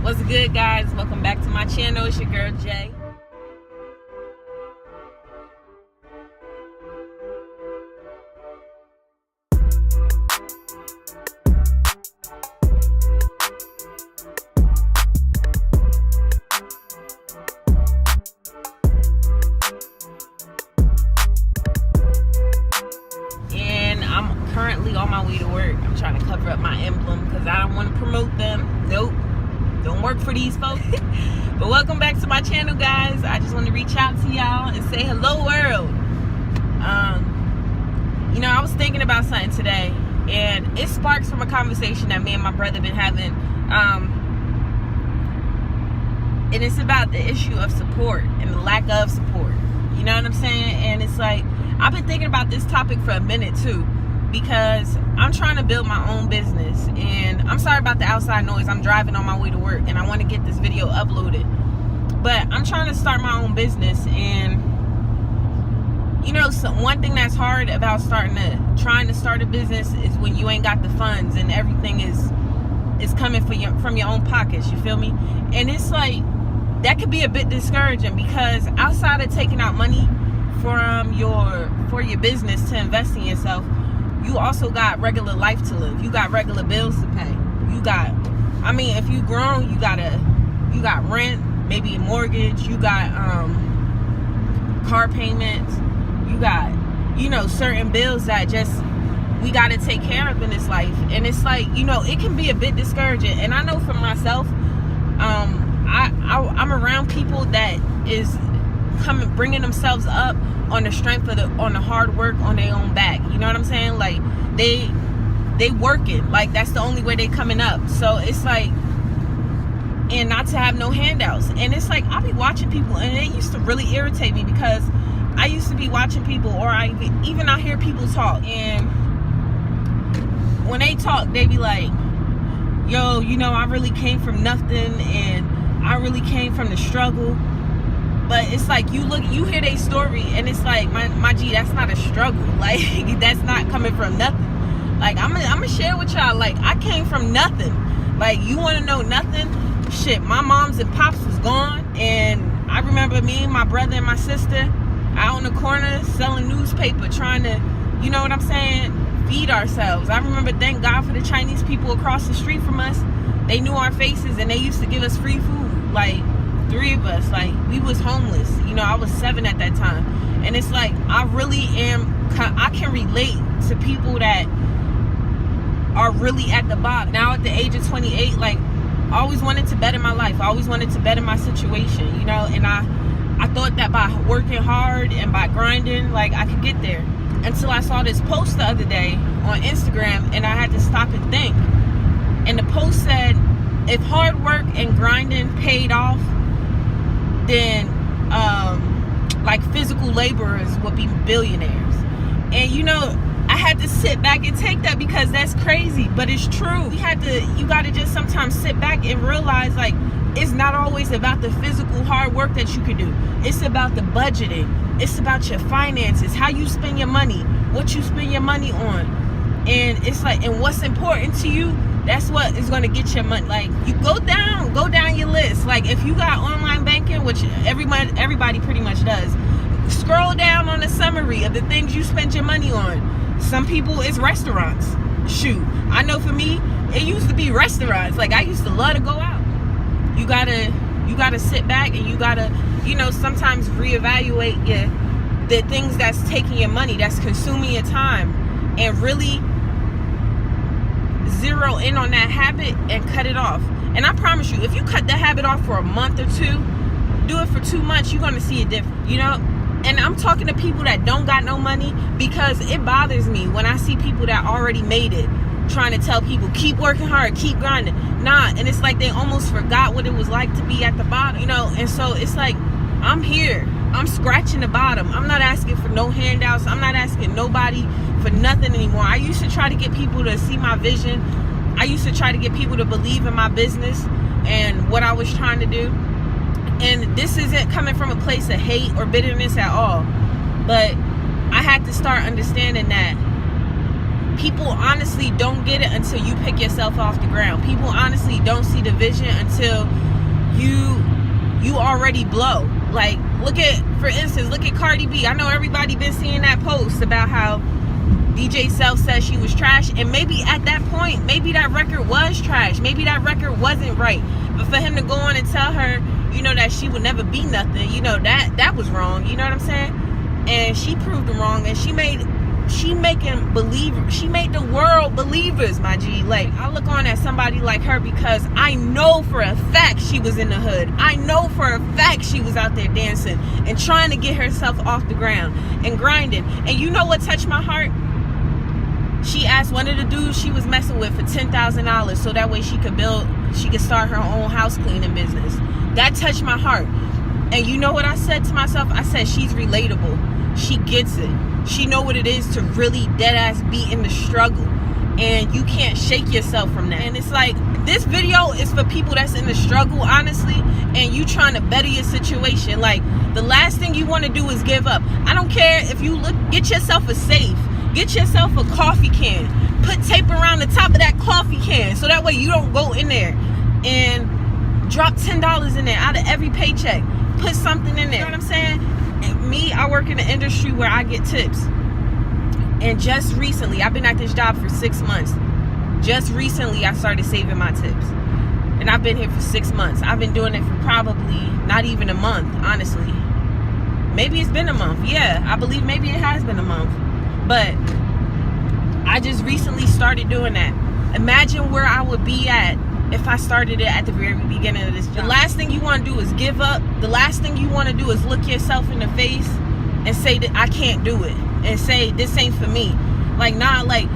What's good, guys? Welcome back to my channel. It's your girl Jay. And I'm currently on my way to work. I'm trying to cover up my emblem because I don't want to promote them. Nope. Don't work for these folks. But welcome back to my channel, guys. I just want to reach out to y'all and say hello, world. I was thinking about something today, and it sparks from a conversation that me and my brother been having. And it's about the issue of support and the lack of support. You know what I'm saying? And it's like, I've been thinking about this topic for a minute too, because I'm trying to build my own business. And I'm sorry about the outside noise. I'm driving on my way to work and I want to get this video uploaded. But I'm trying to start my own business. And so one thing that's hard about trying to start a business is when you ain't got the funds and everything is coming from your own pockets. You feel me? And it's like, that could be a bit discouraging, because outside of taking out money for your business to invest in yourself, you also got regular life to live. You got regular bills to pay. If you grown, you got rent, maybe a mortgage, you got car payments, you got certain bills that we got to take care of in this life. And it's like, it can be a bit discouraging. And I know for myself, I'm around people that is bringing themselves up on the strength of on the hard work on their own back. You know what I'm saying? Like they working, like that's the only way they coming up. So it's like, and not to have no handouts. And it's like, I'll be watching people, and it used to really irritate me, because I used to be watching people, or I hear people talk, and when they talk, they be like, yo, I really came from nothing, and I really came from the struggle. But it's like, you hear their story, and it's like, my G, that's not a struggle. Like, that's not coming from nothing. Like, I'm gonna share with y'all, like, I came from nothing. Like, you want to know nothing? Shit, my moms and pops was gone, and I remember me and my brother and my sister out on the corner selling newspaper, trying to, you know what I'm saying, feed ourselves. I remember, thank God for the Chinese people across the street from us. They knew our faces, and they used to give us free food. Like, 3 of us, like, we was homeless. I was 7 at that time. And it's like, I can relate to people that are really at the bottom. Now at the age of 28, like, I always wanted to better my life. I always wanted to better my situation, and I thought that by working hard and by grinding, like, I could get there. Until I saw this post the other day on Instagram, and I had to stop and think. And the post said, if hard work and grinding paid off, then like physical laborers would be billionaires. And I had to sit back and take that, because that's crazy, but it's true. You got to just sometimes sit back and realize, like, it's not always about the physical hard work that you can do. It's about the budgeting. It's about your finances, how you spend your money, what you spend your money on. And it's like, and what's important to you, that's what is going to get your money. Like, you go down your list. Like, if you got online banking, which everybody pretty much does, scroll down on the summary of the things you spend your money on. Some people, it's restaurants. Shoot, I know for me, it used to be restaurants. Like, I used to love to go out. You gotta sit back, and you gotta, sometimes reevaluate the things that's taking your money, that's consuming your time, and really zero in on that habit and cut it off. And I promise you, if you cut the habit off for a month or 2, do it for 2 months, you're gonna see a difference. And I'm talking to people that don't got no money, because it bothers me when I see people that already made it trying to tell people, keep working hard, keep grinding. And it's like they almost forgot what it was like to be at the bottom, and so it's like, I'm here, I'm scratching the bottom. I'm not asking for no handouts. I'm not asking nobody for nothing anymore. I used to try to get people to see my vision. I used to try to get people to believe in my business and what I was trying to do. And this isn't coming from a place of hate or bitterness at all, but I had to start understanding that people honestly don't get it until you pick yourself off the ground. People honestly don't see the vision until you already blow. Like, for instance, look at Cardi B. I know everybody been seeing that post about how DJ Self said she was trash, and maybe at that point, maybe that record was trash, maybe that record wasn't right, but for him to go on and tell her, you know, that she would never be nothing, you know, that was wrong, you know what I'm saying? And she proved them wrong, and she made the world believers, my G. Like, I look on at somebody like her because I know for a fact she was in the hood. I know for a fact she was out there dancing and trying to get herself off the ground and grinding. And you know what touched my heart? She asked one of the dudes she was messing with for $10,000 so that way she could start her own house cleaning business. That touched my heart. And you know what I said to myself? I said, she's relatable. She gets it. She know what it is to really dead ass be in the struggle, and you can't shake yourself from that. And it's like, this video is for people that's in the struggle, honestly, and you trying to better your situation. Like, the last thing you want to do is give up. I don't care if you get yourself a safe, get yourself a coffee can, put tape around the top of that coffee can so that way you don't go in there and drop $10 in there out of every paycheck. Put something in there. You know what I'm saying? Me, I work in an industry where I get tips. And just recently, I've been at this job for 6 months. Just recently, I started saving my tips. And I've been here for 6 months. I've been doing it for probably not even a month, honestly. Maybe it's been a month. Yeah, I believe maybe it has been a month. But I just recently started doing that. Imagine where I would be at if I started it at the very beginning of this job. The last thing you want to do is give up. The last thing you want to do is look yourself in the face and say that I can't do it, and say this ain't for me. Like, nah, like,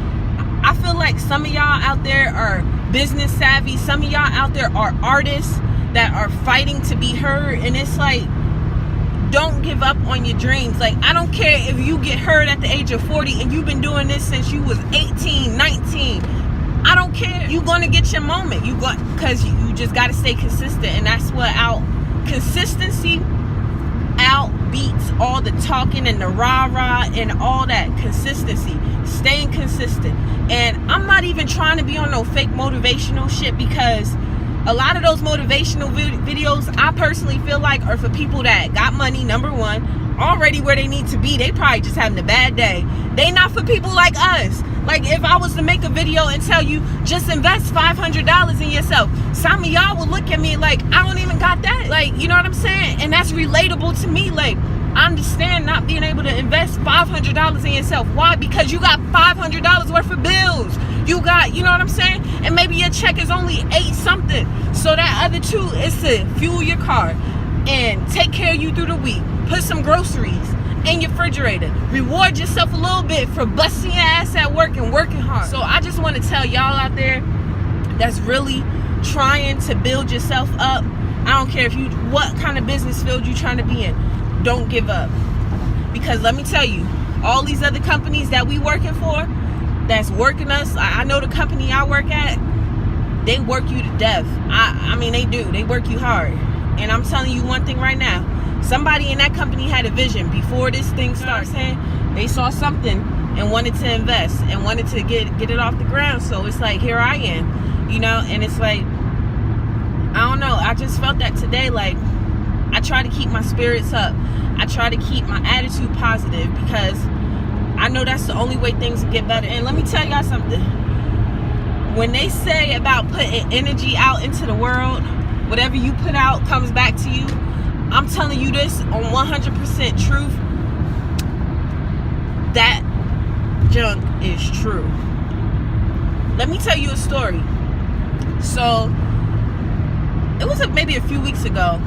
I feel like some of y'all out there are business savvy. Some of y'all out there are artists that are fighting to be heard, and it's like, don't give up on your dreams. Like, I don't care if you get heard at the age of 40 and you've been doing this since you was 18, 19. I don't care. You're going to get your moment. Because you just got to stay consistent. And that's what consistency outbeats all the talking and the rah-rah and all that. Consistency. Staying consistent. And I'm not even trying to be on no fake motivational shit, because a lot of those motivational videos, I personally feel like, are for people that got money, number one, already where they need to be. They probably just having a bad day. They not for people like us. Like, if I was to make a video and tell you, just invest $500 in yourself, some of y'all would look at me like, I don't even got that. Like, you know what I'm saying? And that's relatable to me. Like, I understand not being able to invest $500 in yourself. Why? Because you got $500 worth of bills. You got, you know what I'm saying? And maybe your check is only 8 something. So that other 2 is to fuel your car and take care of you through the week. Put some groceries in your refrigerator. Reward yourself a little bit for busting your ass at work and working hard. So I just want to tell y'all out there that's really trying to build yourself up. I don't care what kind of business field you're trying to be in. Don't give up. Because let me tell you, all these other companies that we working for, that's working us, I know the company I work at, they work you to death. I mean, they do. They work you hard. And I'm telling you one thing right now. Somebody in that company had a vision before this thing started. They saw something and wanted to invest and wanted to get it off the ground. So it's like, here I am, you know. And it's like, I don't know, I just felt that today. Like, I try to keep my spirits up. I try to keep my attitude positive, because I know that's the only way things will get better. And let me tell y'all something. When they say about putting energy out into the world, whatever you put out comes back to you. I'm telling you this on 100% truth. That junk is true. Let me tell you a story. So, it was maybe a few weeks ago.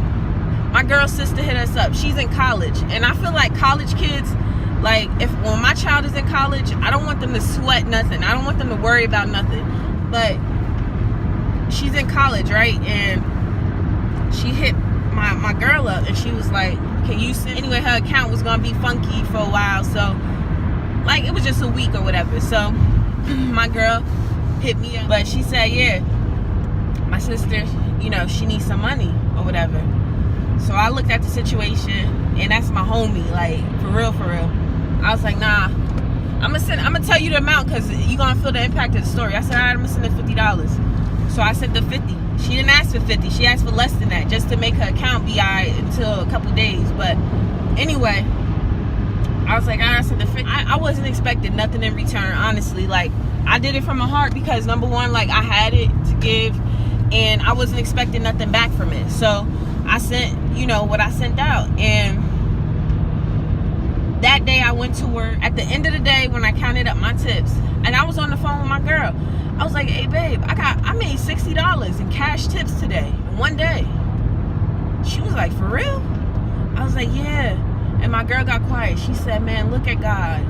My girl's sister hit us up. She's in college. And I feel like college kids, like, when my child is in college, I don't want them to sweat nothing. I don't want them to worry about nothing. But she's in college, right? And she hit my girl up, and she was like, can you send? Anyway, her account was gonna be funky for a while, so like, it was just a week or whatever. So my girl hit me up, but she said, yeah, my sister, you know, she needs some money or whatever. So I looked at the situation, and that's my homie, like, for real. I was like, nah, I'm gonna tell you the amount because you're gonna feel the impact of the story. I said, all right, I'm gonna send her $50. So I sent the 50. She didn't ask for 50. She asked for less than that just to make her account be alright until a couple days. But anyway, I was like, all right, I sent the 50. I wasn't expecting nothing in return, honestly. Like, I did it from my heart because number one, like, I had it to give and I wasn't expecting nothing back from it. So I sent, what I sent out. And that day I went to work. At the end of the day, when I counted up my tips, and I was on the phone with my girl, I was like, hey babe, I made $60 in cash tips today in one day. She was like, for real? I was like, yeah. And my girl got quiet. She said, man, look at God.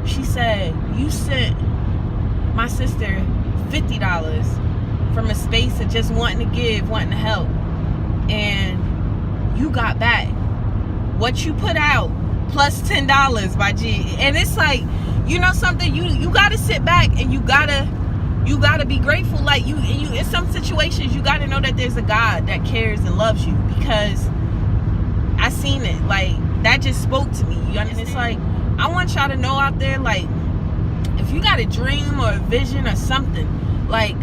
She said, you sent my sister $50 from a space of just wanting to give, wanting to help, and you got back what you put out plus $10 by G. And it's like, something, you gotta sit back and you gotta be grateful. Like you in some situations you gotta know that there's a God that cares and loves you, because I seen it. Like, that just spoke to me. You understand? It's like, I want y'all to know out there, like, if you got a dream or a vision or something, like,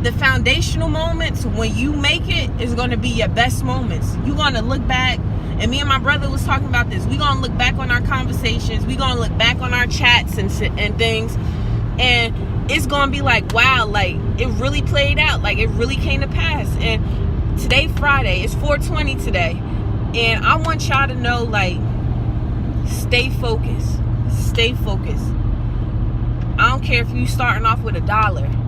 the foundational moments when you make it is going to be your best moments. You're going to look back, and me and my brother was talking about this. We're going to look back on our conversations. We're going to look back on our chats and things, and it's going to be like, wow, like, it really played out. Like, it really came to pass. And today, Friday, it's 4/20 today, and I want y'all to know, like, stay focused. Stay focused. I don't care if you starting off with $1.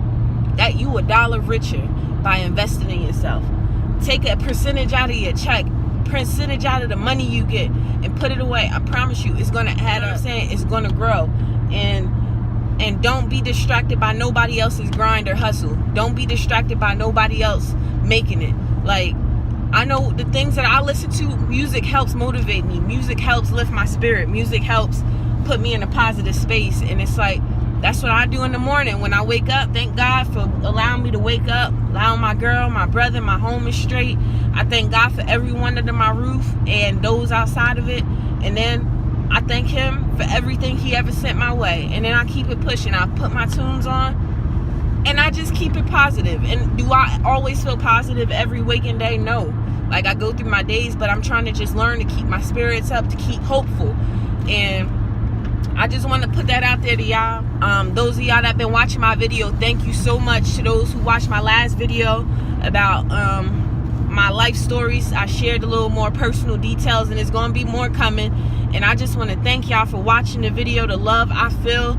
That you $1 richer by investing in yourself. Take a percentage out of your check, percentage out of the money you get, and put it away. I promise you, it's gonna add up. I'm saying, it's gonna grow. And don't be distracted by nobody else's grind or hustle. Don't be distracted by nobody else making it. Like, I know the things that I listen to, music helps motivate me. Music helps lift my spirit. Music helps put me in a positive space. And it's like, that's what I do in the morning when I wake up. Thank God for allowing me to wake up, allowing my girl, my brother, my home is straight. I thank God for everyone under my roof and those outside of it. And then I thank him for everything he ever sent my way. And then I keep it pushing. I put my tunes on and I just keep it positive. And do I always feel positive every waking day? No. Like, I go through my days, but I'm trying to just learn to keep my spirits up, to keep hopeful. And I just want to put that out there to y'all. Those of y'all that been watching my video, thank you so much. To those who watched my last video about my life stories, I shared a little more personal details, and there's going to be more coming. And I just want to thank y'all for watching the video. The love I feel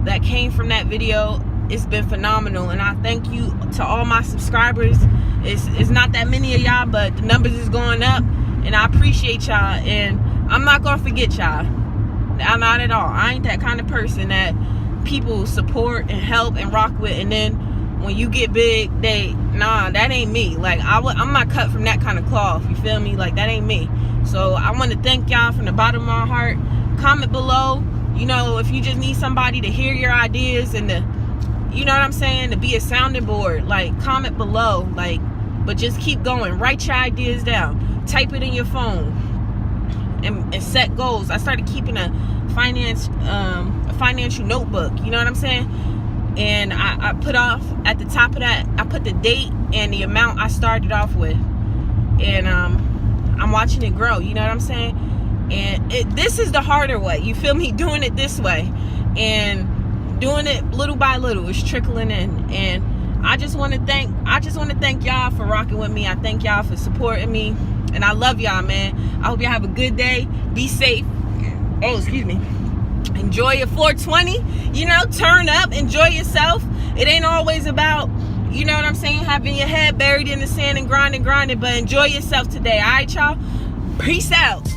that came from that video, it's been phenomenal. And I thank you to all my subscribers. It's not that many of y'all, but the numbers is going up, and I appreciate y'all. And I'm not going to forget y'all. Not at all. I ain't that kind of person that people support and help and rock with, and then when you get big, that ain't me. Like, I'm not cut from that kind of cloth. You feel me? Like, that ain't me. So I want to thank y'all from the bottom of my heart. Comment below, if you just need somebody to hear your ideas and to, what I'm saying, to be a sounding board. Like, comment below. Like, but just keep going. Write your ideas down. Type it in your phone. And set goals. I started keeping a financial notebook. You know what I'm saying? And I put off at the top of that, I put the date and the amount I started off with. And I'm watching it grow. You know what I'm saying? And this is the harder way. You feel me? Doing it this way and doing it little by little. It's trickling in. And I just want to thank y'all for rocking with me. I thank y'all for supporting me. And I love y'all, man. I hope y'all have a good day. Be safe. Oh, excuse me. Enjoy your 420. Turn up. Enjoy yourself. It ain't always about, what I'm saying, having your head buried in the sand and grinding. But enjoy yourself today. All right, y'all? Peace out.